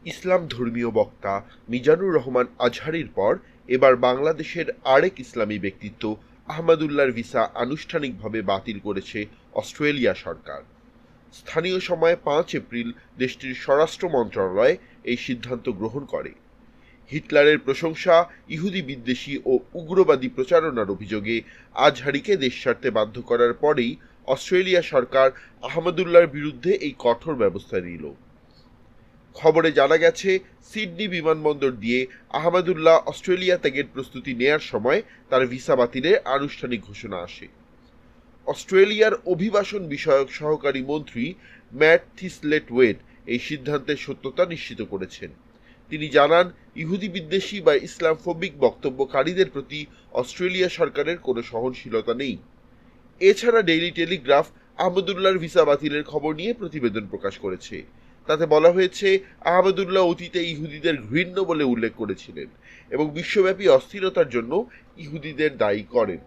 ইসলাম ধর্মীয় বক্তা মিজানুর রহমান আজহারীর পর এবার বাংলাদেশের আরেক ইসলামী ব্যক্তিত্ব আহমদুল্লাহর ভিসা আনুষ্ঠানিকভাবে বাতিল করেছে অস্ট্রেলিয়া সরকার। স্থানীয় সময় 5 এপ্রিল দেশটির স্বরাষ্ট্র মন্ত্রণালয় এই সিদ্ধান্ত গ্রহণ করে। হিটলারের প্রশংসা, ইহুদি বিদ্বেষী ও উগ্রবাদী প্রচারণার অভিযোগে আজহারীকে দেশ ছাড়তে বাধ্য করার পরেই অস্ট্রেলিয়া সরকার আহমদুল্লাহর বিরুদ্ধে এই কঠোর ব্যবস্থা নিল। খবরে জানা গেছে, সিডনি বিমানবন্দর দিয়ে আহমদুল্লাহ অস্ট্রেলিয়া ত্যাগের প্রস্তুতি নেয়ার সময় তার ভিসা বাতিলের আনুষ্ঠানিক ঘোষণা আসে। অস্ট্রেলিয়ার অভিবাসন বিষয়ক সহকারী মন্ত্রী ম্যাট থিসলেট-ওয়েড এই সিদ্ধান্তের সত্যতা নিশ্চিত করেছেন। তিনি জানান, ইহুদি বিদ্বেষী বা ইসলামফোবিক বক্তব্যকারীদের প্রতি অস্ট্রেলিয়া সরকারের কোনো সহনশীলতা নেই। এছাড়া ডেইলি টেলিগ্রাফ আহমদুল্লাহর ভিসা বাতিলের খবর নিয়ে প্রতিবেদন প্রকাশ করেছে। তাতে বলা হয়েছে, আহমদুল্লাহ অতীতে ইহুদিদের ঘৃণ্য বলে উল্লেখ করেছিলেন এবং বিশ্বব্যাপী অস্থিরতার জন্য ইহুদিদের দায়ী করেন।